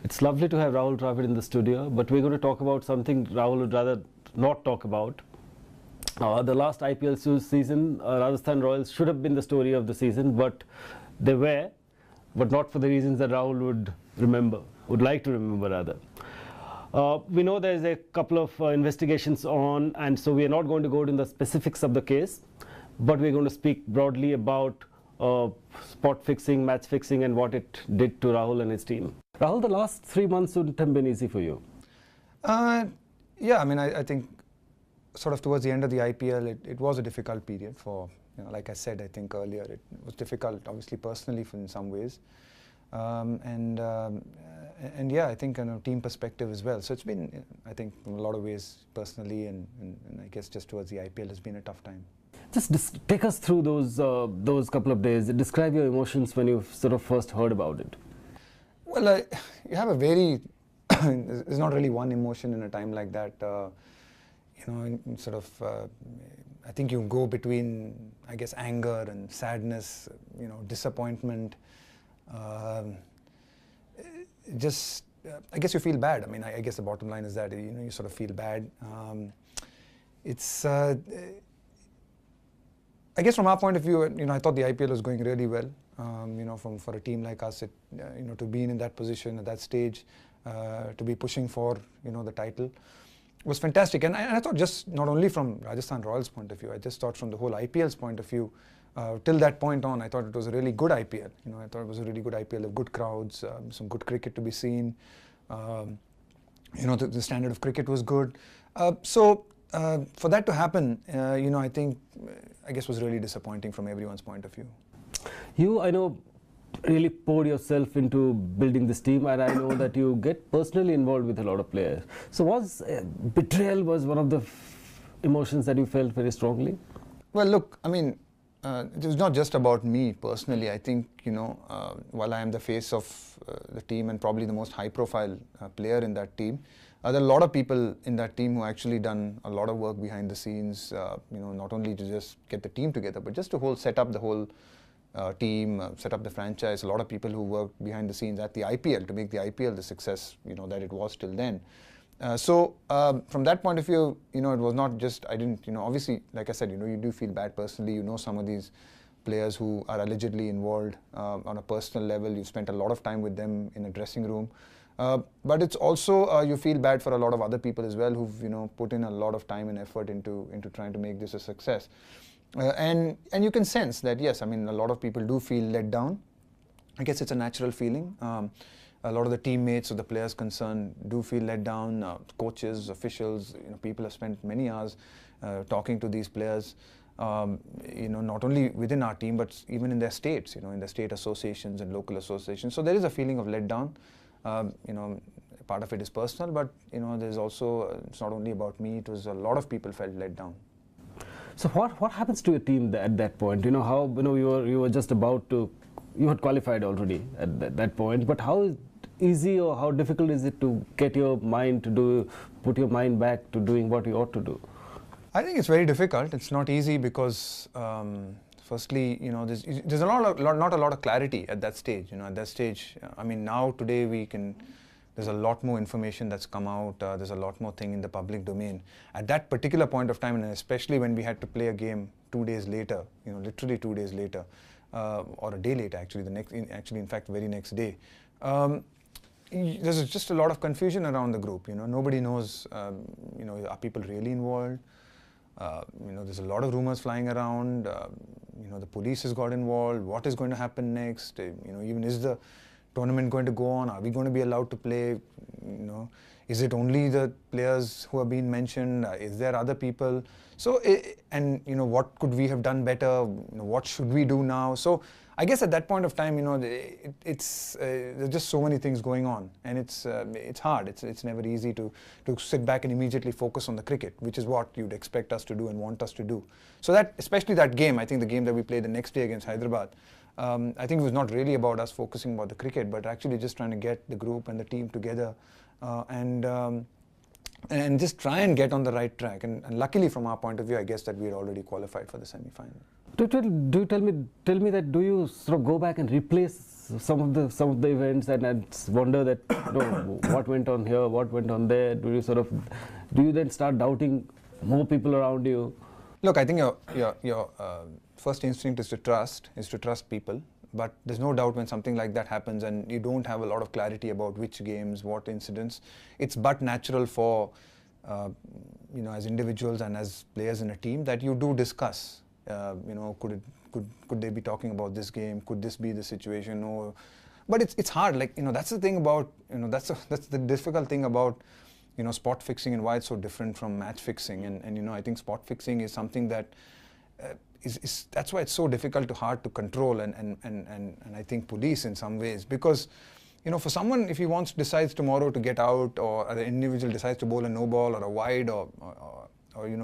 It's lovely to have Rahul Dravid in the studio, but we're going to talk about something Rahul would rather not talk about. The last IPL season, Rajasthan Royals should have been the story of the season, but they were, but not for the reasons that Rahul would like to remember rather. We know there's a couple of investigations on, and so we are not going to go into the specifics of the case, but we're going to speak broadly about spot fixing, match fixing, and what it did to Rahul and his team. Rahul, the last 3 months wouldn't have been easy for you. Yeah, I mean, I think sort of towards the end of the IPL, it was a difficult period for, like I said, I think earlier, it was difficult, obviously personally in some ways. And yeah, I think team perspective as well. So it's been, I think, in a lot of ways personally and I guess just towards the IPL has been a tough time. Just take us through those couple of days. Describe your emotions when you sort of first heard about it. Well, you have a very, there's not really one emotion in a time like that. I think you go between, I guess, anger and sadness, disappointment. I guess you feel bad. I mean, I guess the bottom line is that, you sort of feel bad. I guess from our point of view, I thought the IPL was going really well. For a team like us, to be in that position at that stage, to be pushing for, the title was fantastic. And I thought just not only from Rajasthan Royals' point of view, I just thought from the whole IPL's point of view, till that point on, I thought it was a really good IPL. I thought it was a really good IPL of good crowds, some good cricket to be seen. The standard of cricket was good. For that to happen, I guess was really disappointing from everyone's point of view. You, I know, really poured yourself into building this team, and I know that you get personally involved with a lot of players. So betrayal was one of the emotions that you felt very strongly? Well, look, I mean, it was not just about me personally. I think, while I am the face of the team and probably the most high-profile player in that team, there are a lot of people in that team who actually done a lot of work behind the scenes, not only to just get the team together, but just to set up the whole team, set up the franchise. A lot of people who worked behind the scenes at the IPL to make the IPL the success, that it was till then. From that point of view, it was not just, I didn't, obviously, like I said, you do feel bad personally. Some of these players who are allegedly involved on a personal level. You've spent a lot of time with them in a dressing room. But it's also, you feel bad for a lot of other people as well who've, put in a lot of time and effort into trying to make this a success. And you can sense that, yes, I mean, a lot of people do feel let down. I guess it's a natural feeling. A lot of the teammates or the players concerned do feel let down. Coaches, officials, people have spent many hours talking to these players, not only within our team, but even in their states, in the state associations and local associations. So there is a feeling of let down. Part of it is personal, but, there's also, it's not only about me, it was a lot of people felt let down. So what happens to your team at that point? How you were just about to, you had qualified already at that point, but how easy or how difficult is it to get your mind to put your mind back to doing what you ought to do? I think it's very difficult. It's not easy because firstly, there's not a lot of clarity at that stage. At that stage, I mean, now today there's a lot more information that's come out. There's a lot more thing in the public domain. At that particular point of time, and especially when we had to play a game 2 days later, literally 2 days later, or a day later, actually, in fact, very next day. There's just a lot of confusion around the group. Nobody knows. Are people really involved? There's a lot of rumors flying around. The police has got involved. What is going to happen next? Even is the tournament going to go on? Are we going to be allowed to play? Is it only the players who have been mentioned? Is there other people? So, what could we have done better? What should we do now? So, I guess at that point of time, there's just so many things going on, and it's hard. It's never easy to sit back and immediately focus on the cricket, which is what you'd expect us to do and want us to do. So especially that game, I think the game that we played the next day against Hyderabad, I think it was not really about us focusing about the cricket, but actually just trying to get the group and the team together and just try and get on the right track. And luckily, from our point of view, I guess that we had already qualified for the semi-final. Tell me that, do you sort of go back and replace some of the events and wonder that what went on here, what went on there? Do you then start doubting more people around you? Look, I think your first instinct is to trust people. But there's no doubt when something like that happens and you don't have a lot of clarity about which games, what incidents, it's but natural for, as individuals and as players in a team that you do discuss, could they be talking about this game? Could this be the situation? Or, but it's hard. Like, that's the thing about, that's the difficult thing about, spot fixing and why it's so different from match fixing. And I think spot fixing is something that that's why it's so hard to control and I think police in some ways, because for someone, if he decides tomorrow to get out, or an individual decides to bowl a no ball or a wide or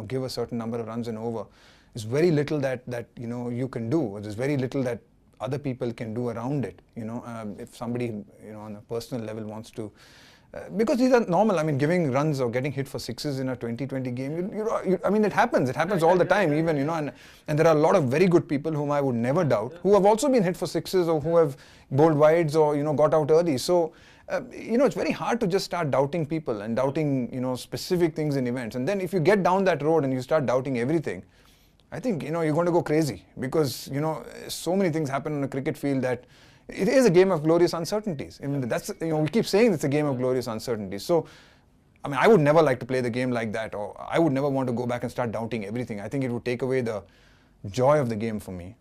give a certain number of runs and over, there's very little that you can do, or there's very little that other people can do around it. If somebody on a personal level wants to, because these are normal. I mean, giving runs or getting hit for sixes in a 2020 game, I mean, it happens. It happens all the time, even, and there are a lot of very good people whom I would never doubt, who have also been hit for sixes or who have bowled wides or, got out early. So, it's very hard to just start doubting people and doubting, specific things in events. And then if you get down that road and you start doubting everything, I think, you're going to go crazy, because, so many things happen on a cricket field that it is a game of glorious uncertainties. I mean, that's, we keep saying it's a game of glorious uncertainties. So, I mean, I would never like to play the game like that, or I would never want to go back and start doubting everything. I think it would take away the joy of the game for me.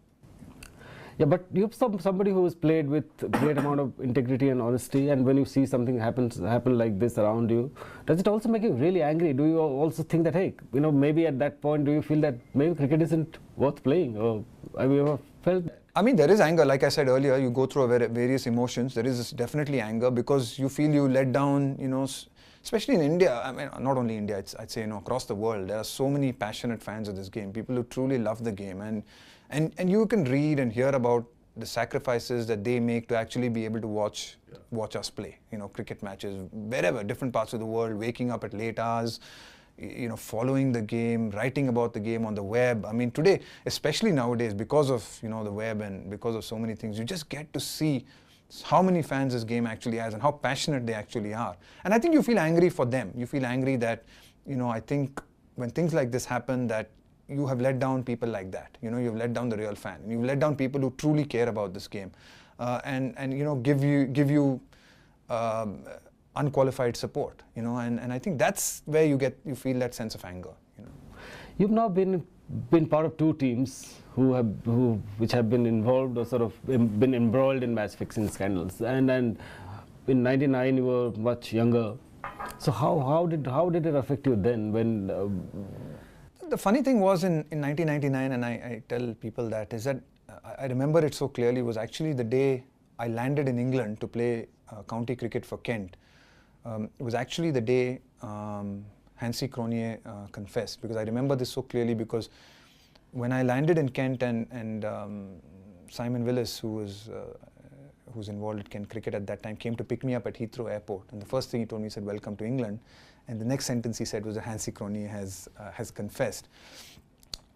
Yeah, but you're somebody who has played with a great amount of integrity and honesty, and when you see something happen like this around you, does it also make you really angry? Do you also think that, hey, maybe at that point, do you feel that maybe cricket isn't worth playing? Or have you ever felt that? I mean, there is anger. Like I said earlier, you go through various emotions. There is definitely anger, because you feel you let down, especially in India. I mean, not only India, I'd say, across the world, there are so many passionate fans of this game, people who truly love the game. And you can read and hear about the sacrifices that they make to actually be able to watch us play, cricket matches, wherever, different parts of the world, waking up at late hours, following the game, writing about the game on the web. I mean, today, especially nowadays, because of, the web and because of so many things, you just get to see how many fans this game actually has and how passionate they actually are. And I think you feel angry for them. You feel angry that, I think when things like this happen, that you have let down people like that. You've let down the real fan. You've let down people who truly care about this game, and give you unqualified support. And I think that's where you feel that sense of anger. You've now been part of two teams which have been involved or sort of been embroiled in match fixing scandals. And in '99 you were much younger. So how did it affect you then when? The funny thing was in 1999, and I tell people that, is that I remember it so clearly, was actually the day I landed in England to play county cricket for Kent. It was actually the day Hansie Cronje confessed, because I remember this so clearly, because when I landed in Kent and Simon Willis, who's involved in Kent cricket at that time, came to pick me up at Heathrow Airport, and the first thing he told me, he said, "Welcome to England." And the next sentence he said was that Hansie Cronje has confessed.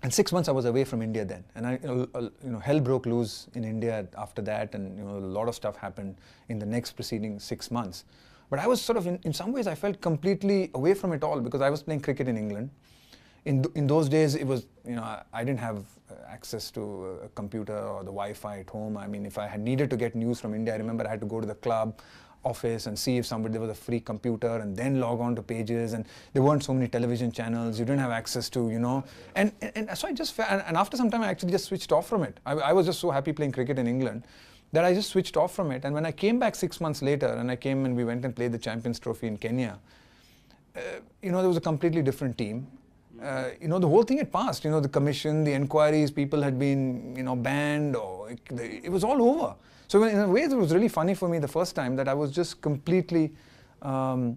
And 6 months I was away from India then, and hell broke loose in India after that, and a lot of stuff happened in the next preceding 6 months. But I was sort of, in some ways, I felt completely away from it all, because I was playing cricket in England. In those days, it was, I didn't have access to a computer or the Wi-Fi at home. I mean, if I had needed to get news from India, I remember I had to go to the club office and see if there was a free computer, and then log on to pages, and there weren't so many television channels, you didn't have access to, and so I just, and after some time I actually just switched off from it. I was just so happy playing cricket in England that I just switched off from it. And when I came back 6 months later, and we went and played the Champions Trophy in Kenya, there was a completely different team. The whole thing had passed, the commission, the inquiries, people had been, banned, or it was all over. So in a way, it was really funny for me the first time that I was just completely away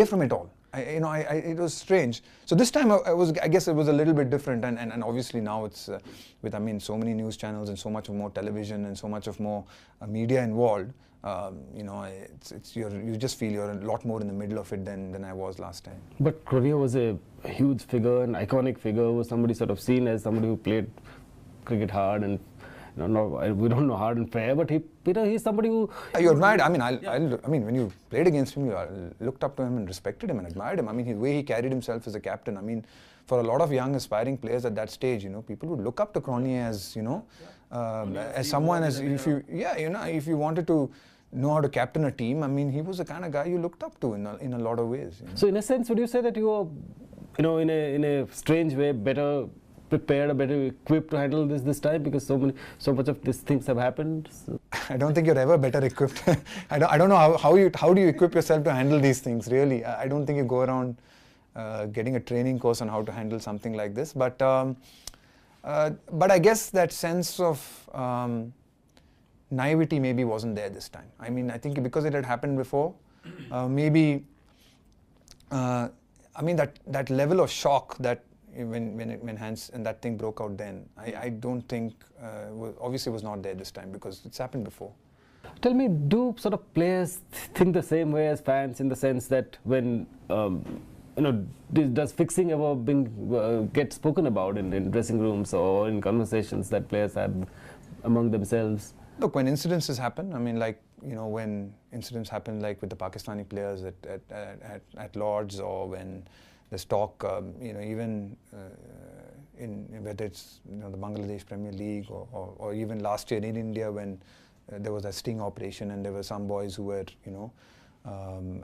from it all. It was strange. So this time I guess it was a little bit different, and obviously now it's with so many news channels and so much more television and so much of more media involved. You just feel you're a lot more in the middle of it than I was last time. But Cronje was a huge figure, an iconic figure, was somebody sort of seen as somebody who played cricket hard, and we don't know hard and fair, but he's somebody who you admired. I mean, I mean, when you played against him, you looked up to him and respected him and admired him. I mean, the way he carried himself as a captain. I mean, for a lot of young aspiring players at that stage, people would look up to Cronley as, as someone as if you wanted to know how to captain a team. I mean, he was the kind of guy you looked up to in a lot of ways. So, in a sense, would you say that you are, in a strange way, better prepared or better equipped to handle this time, because so much of these things have happened? So. I don't think you're ever better equipped. I don't know how do you equip yourself to handle these things, really. I don't think you go around getting a training course on how to handle something like this, but I guess that sense of naivety maybe wasn't there this time. I mean, I think because it had happened before, maybe I mean that level of shock that when Hans and that thing broke out then, I don't think obviously was not there this time, because it's happened before. Tell me, do sort of players think the same way as fans, in the sense that when does fixing ever get spoken about in dressing rooms or in conversations that players have among themselves? Look, when incidences happen, I mean, like, when incidents happen like with the Pakistani players at Lords, or when there's talk, even in whether it's the Bangladesh Premier League, or even last year in India when there was that sting operation and there were some boys who were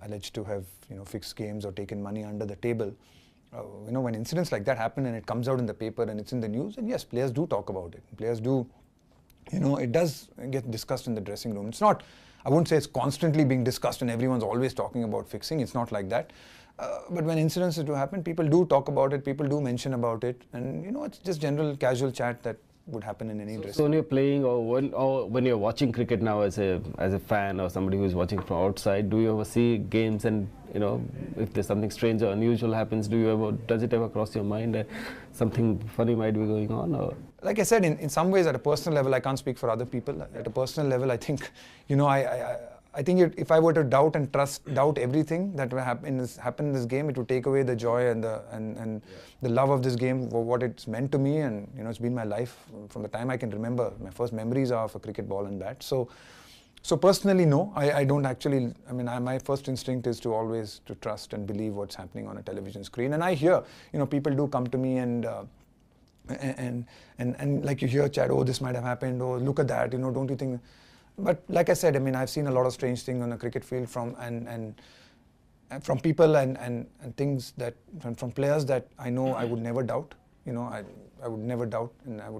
alleged to have fixed games or taken money under the table. When incidents like that happen and it comes out in the paper and it's in the news, and yes, players do talk about it. Players do, it does get discussed in the dressing room. It's not, I wouldn't say it's constantly being discussed and everyone's always talking about fixing. It's not like that. But when incidents do happen, people do talk about it, people do mention about it, and it's just general casual chat that would happen in any dressing room. So when you're playing, or when you're watching cricket now as a fan or somebody who's watching from outside, do you ever see games and if there's something strange or unusual happens, does it ever cross your mind that something funny might be going on? Or? Like I said, in some ways, at a personal level, I can't speak for other people. At a personal level, I think, I think if I were to doubt everything that will happen in this game, it would take away the joy and the love of this game, what it's meant to me, and it's been my life from the time I can remember. My first memories are of a cricket ball and bat. So personally, no, I don't actually. I mean, my first instinct is to always to trust and believe what's happening on a television screen. And I hear, people do come to me and like you hear chat, oh, this might have happened, or look at that, don't you think? But like I said, I mean, I've seen a lot of strange things on a cricket field from people and things that from players that I know I would never doubt. I would never doubt, and I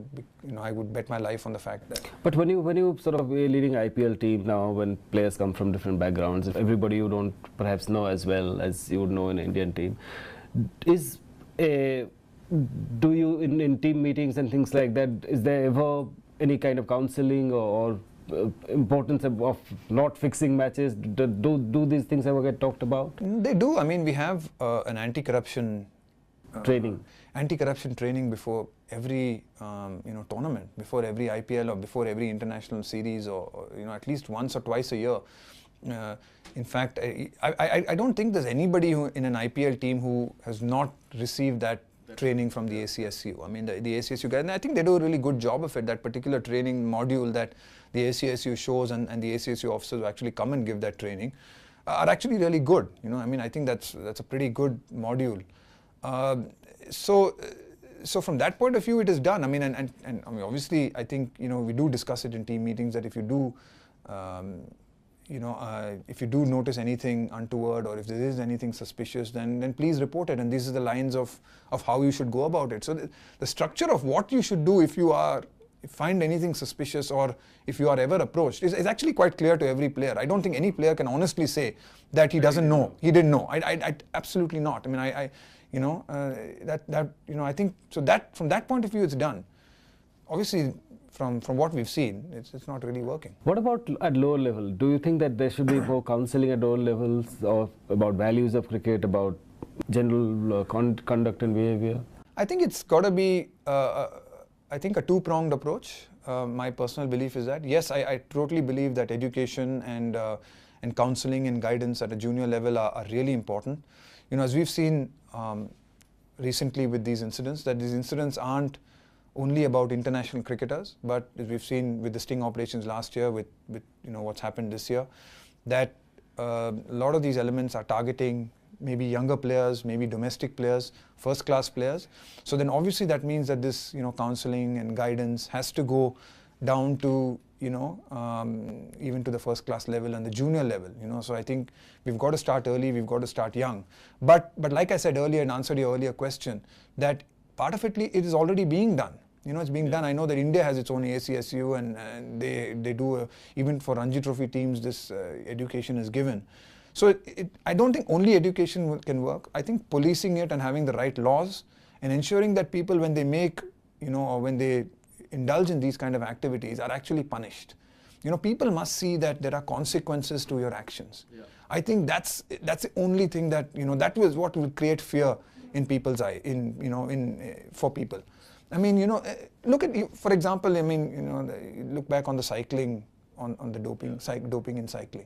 would bet my life on the fact that. But when you sort of leading IPL team now, when players come from different backgrounds, if everybody you don't perhaps know as well as you would know in an Indian team, do you in team meetings and things like that, is there ever any kind of counselling or importance of not fixing matches? Do these things ever get talked about? They do. I mean, we have an anti-corruption training before every tournament, before every IPL or before every international series, or at least once or twice a year. In fact, I don't think there's anybody in an IPL team who has not received that training from the ACSU. I mean, the ACSU guys, and I think they do a really good job of it. That particular training module that the ACSU shows and the ACSU officers who actually come and give that training are actually really good. I mean, I think that's a pretty good module. So from that point of view, it is done. I mean, and I mean, obviously, I think we do discuss it in team meetings that if you do, if you do notice anything untoward or if there is anything suspicious, then please report it. And these are the lines of how you should go about it. So the structure of what you should do if you find anything suspicious or if you are ever approached is actually quite clear to every player. I don't think any player can honestly say that he doesn't know, he didn't know. I absolutely not. I mean, I think so that from that point of view, it's done. Obviously, from what we've seen, it's not really working. What about at lower level? Do you think that there should be more counselling at lower levels about values of cricket, about general conduct and behaviour? I think it's got to be, I think, a two-pronged approach. My personal belief is that, yes, I totally believe that education and counselling and guidance at a junior level are really important. As we've seen recently with these incidents, that these incidents aren't only about international cricketers, but as we've seen with the sting operations last year, with what's happened this year, that a lot of these elements are targeting maybe younger players, maybe domestic players, first-class players. So then obviously that means that this counselling and guidance has to go down to even to the first-class level and the junior level. So I think we've got to start early, we've got to start young. But like I said earlier, in answer to your earlier question, that part of it is already being done. It's being done. I know that India has its own ACSU, and they do even for Ranji Trophy teams, this education is given. So I don't think only education can work. I think policing it and having the right laws and ensuring that people, when they make or when they indulge in these kind of activities, are actually punished. People must see that there are consequences to your actions. Yeah. I think that's the only thing that that was what will create fear in people's eye, for people. I mean, look at, for example, I mean, look back on the cycling, on the doping in cycling.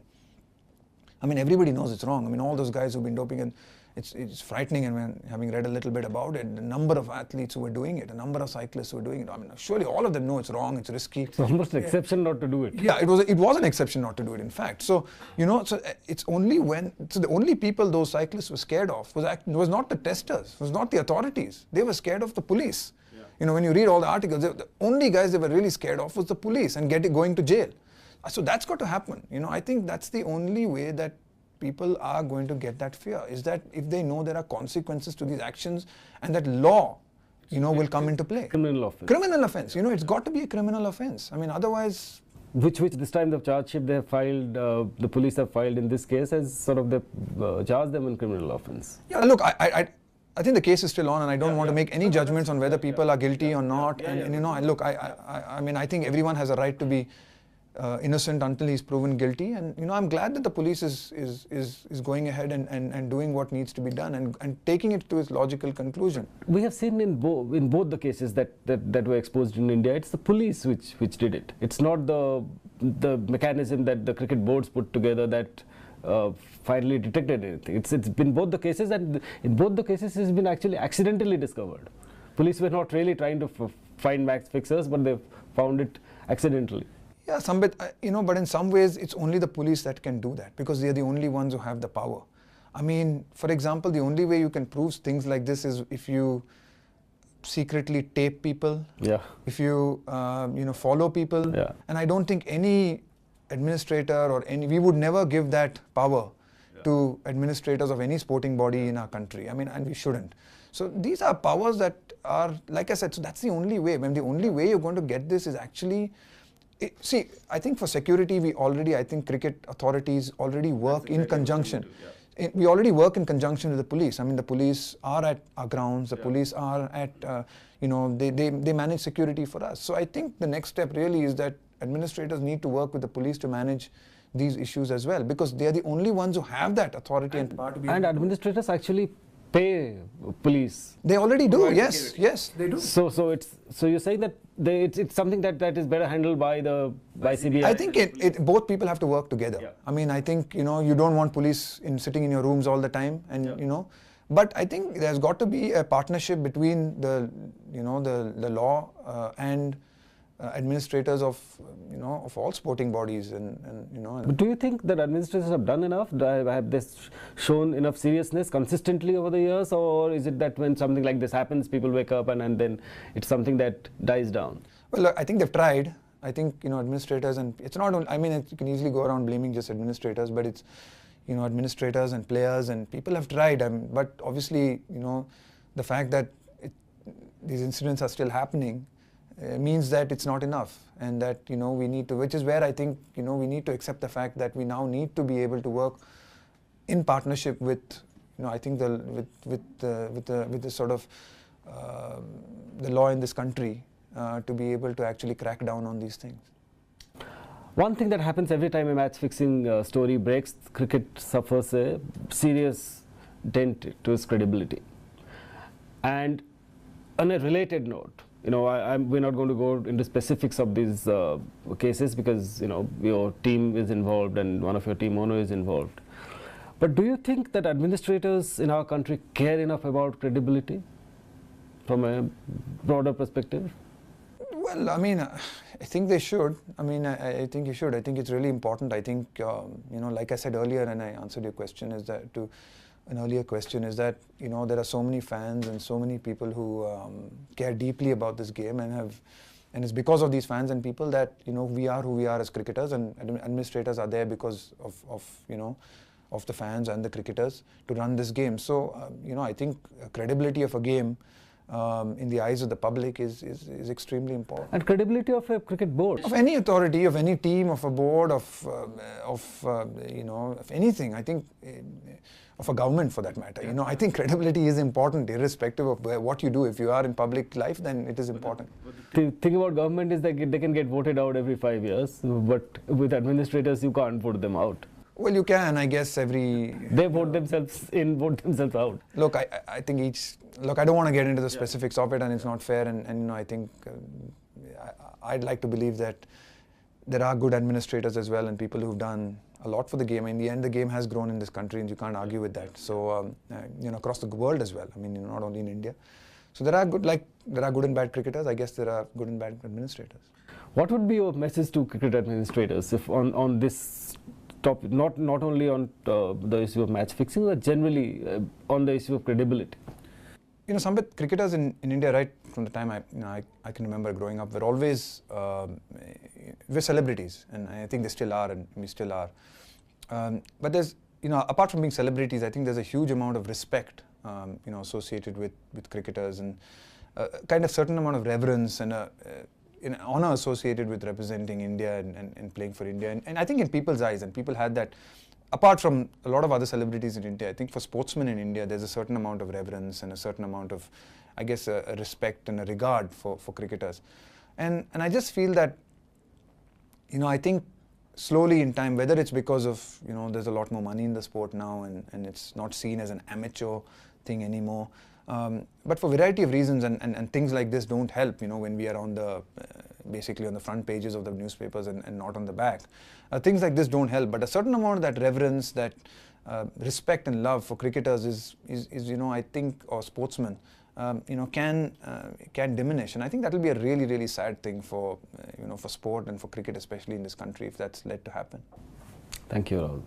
I mean, everybody knows it's wrong. I mean, all those guys who've been doping, and it's frightening. And having read a little bit about it, the number of athletes who were doing it, the number of cyclists who were doing it. I mean, surely all of them know it's wrong, it's risky. It's almost an exception not to do it. Yeah, it was an exception not to do it, in fact. So, so it's only so the only people those cyclists were scared of was not the testers, was not the authorities. They were scared of the police. Yeah. When you read all the articles, the only guys they were really scared of was the police and going to jail. So that's got to happen. I think that's the only way that people are going to get that fear, is that if they know there are consequences to these actions and that law, will come into play. Criminal offence. Criminal offence. It's got to be a criminal offence. I mean, otherwise... Which this time the charge sheet they have filed, the police have filed in this case as sort of they charge them in criminal offence. Yeah, look, I think the case is still on, and I don't want to make any judgments on whether people are guilty or not. Look, I mean, I think everyone has a right to be innocent until he's proven guilty, and I'm glad that the police is going ahead and doing what needs to be done and taking it to its logical conclusion. We have seen in both the cases that were exposed in India, it's the police which did it. It's not the mechanism that the cricket boards put together that finally detected anything. It's been both the cases, and in both the cases it's been actually accidentally discovered. Police were not really trying to find match fixers, but they found it accidentally. Yeah, Sambit, but in some ways it's only the police that can do that, because they are the only ones who have the power. I mean, for example, the only way you can prove things like this is if you secretly tape people, if you follow people, and I don't think any administrator or we would never give that power to administrators of any sporting body in our country. I mean, and we shouldn't. So these are powers that are, like I said, so that's the only way. The only way you're going to get this is actually... See, I think for security, I think cricket authorities already work in conjunction. We already work in conjunction with the police. I mean, the police are at our grounds, the police are at, they manage security for us. So I think the next step really is that administrators need to work with the police to manage these issues as well, because they are the only ones who have that authority and power to be... And administrators actually pay police. They already do, yes, they do. So you're saying that it's something that is better handled by CBI? I think both people have to work together. Yeah. I mean, I think, you don't want police sitting in your rooms all the time, and but I think there's got to be a partnership between the law and administrators of all sporting bodies, and But do you think that administrators have done enough? Have they shown enough seriousness consistently over the years, or is it that when something like this happens, people wake up and then it's something that dies down? Well, look, I think they've tried. I think administrators, and it's not only, I mean, you can easily go around blaming just administrators, but it's administrators and players, and people have tried. But obviously the fact that these incidents are still happening means that it's not enough, and that we need to, which is where I think we need to accept the fact that we now need to be able to work in partnership with I think with the sort of the law in this country to be able to actually crack down on these things. One thing that happens every time a match fixing story breaks, cricket suffers a serious dent to its credibility. And on a related note, we're not going to go into specifics of these cases because, your team is involved and one of your team owner is involved. But do you think that administrators in our country care enough about credibility from a broader perspective? Well, I mean, I think they should. I mean, I think you should. I think it's really important. I think, you know, like I said earlier, and I answered your question, is that to an earlier question, is that, you know, there are so many fans and so many people who care deeply about this game and it's because of these fans and people that, you know, we are who we are as cricketers, and administrators are there because of you know, of the fans and the cricketers to run this game. So, you know, I think credibility of a game in the eyes of the public is extremely important. And credibility of a cricket board. Of any authority, of any team, of a board, you know, of anything. I think of a government for that matter. You know, I think credibility is important irrespective of what you do. If you are in public life, then it is important. The thing about government is that they can get voted out every 5 years, but with administrators you can't vote them out. Well, you can, I guess, They vote themselves in, vote themselves out. Look, I think look, I don't want to get into the specifics of it, and it's not fair, and you know, I think I'd like to believe that there are good administrators as well and people who've done a lot for the game. In the end, the game has grown in this country, and you can't argue with that. So, you know, across the world as well. I mean, you know, not only in India. So there are good and bad cricketers. I guess there are good and bad administrators. What would be your message to cricket administrators if on this topic, not only on the issue of match fixing, but generally on the issue of credibility? You know, Sambit, cricketers in India, right from the time I can remember growing up, were always we're celebrities, and I think they still are, and we still are. But there's, you know, apart from being celebrities, I think there's a huge amount of respect, you know, associated with cricketers, and kind of certain amount of reverence and an honor associated with representing India and playing for India. And I think in people's eyes, and people had that. Apart from a lot of other celebrities in India, I think for sportsmen in India, there's a certain amount of reverence and a certain amount of, I guess, a respect and a regard for cricketers. And I just feel that, you know, I think slowly in time, whether it's because of, you know, there's a lot more money in the sport now and it's not seen as an amateur thing anymore. But for a variety of reasons, and things like this don't help, you know, when we are on the, basically on the front pages of the newspapers and not on the back. Things like this don't help, but a certain amount of that reverence, that respect and love for cricketers is you know, I think, or sportsmen, you know, can diminish. And I think that will be a really, really sad thing for, you know, for sport and for cricket, especially in this country, if that's led to happen. Thank you, Rahul.